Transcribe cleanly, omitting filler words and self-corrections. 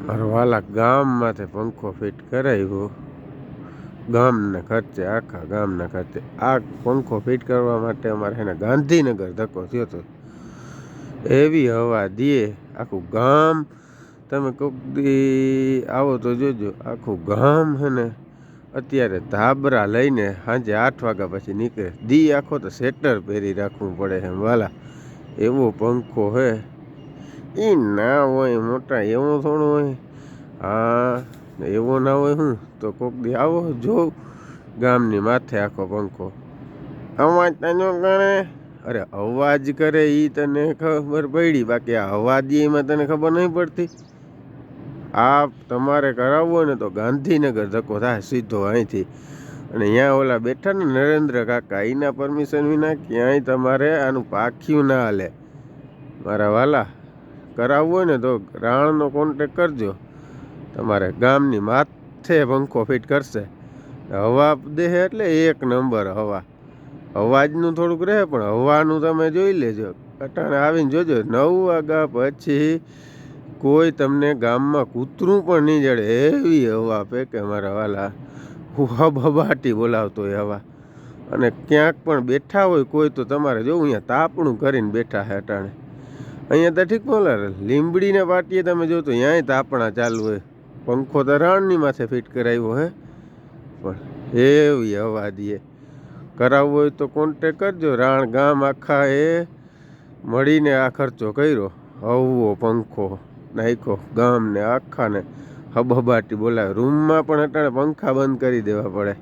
મારો વાલા ગામમાંથી પંખો ફિટ કરાવ્યો, ગામના ખર્ચે, આખા ગામના ખર્ચે. આ પંખો ફિટ કરવા માટે અમારે એને ગાંધીનગર ધક્કો થયો હતો. એવી હવા દે આખું ગામ. તમે કોઈક દી આવો તો જોજો, આખું ગામ છે ને અત્યારે ધાબરા લઈને સાંજે 8 વાગ્યા પછી નીકળે. દી આખો તો સ્વેટર પહેરી રાખવું પડે એમ વાલા, એવો પંખો હે. એ ના હોય મોટા, એવું થોડું હોય. હા, એવો ના હોય. હું તો કોક દી આવો જો, ગામની માથે આખો પંખો. અવાજ તને કરે, અરે અવાજ કરે એ તને ખબર પડી, બાકી આ હવા દે એમાં તને ખબર નહીં પડતી. આ તમારે કરાવવું હોય ને તો ગાંધીનગર ધક્કો થાય સીધો અહીંથી. અને અહીંયા ઓલા બેઠા ને નરેન્દ્ર કાકા, એના પરમિશન વિના ક્યાંય તમારે આનું પાખ્યું ના હાલે. મારા વાલા, કરાવવું હોય ને તો રાણનો કોન્ટેક કરજો. તમારે ગામની માથે પંખો ફિટ કરશે. હવા દે એટલે 1 નંબર હવા. અવાજનું થોડુંક રહે પણ હવાનું તમે જોઈ લેજો. અટાણે આવીને જોજો, 9 વાગ્યા પછી કોઈ તમને ગામમાં કૂતરું પણ નહીં જડે એવી હવા ફેંકે મારા વાલા. હબાટી બોલાવતો હોય હવા. અને ક્યાંક પણ બેઠા હોય કોઈ તો તમારે જોવું, અહીંયા તાપણું કરીને બેઠા છે અટાણે. અહીંયા તો ઠીક બોલા, લીંબડીને પાટીએ તમે જો તો ત્યાંય તાપણા ચાલુ હોય. પંખો તો રાણની માથે ફિટ કરાવ્યો હે, પણ એવી હવા દે. કરાવવો હોય તો કોન્ટેક કરજો. રાણ ગામ આખા એ મળીને આ ખર્ચો કર્યો. હવો પંખો નાખ્યો ગામને આખાને, હબહબાટી બોલાવે. રૂમમાં પણ અટાણે પંખા બંધ કરી દેવા પડે.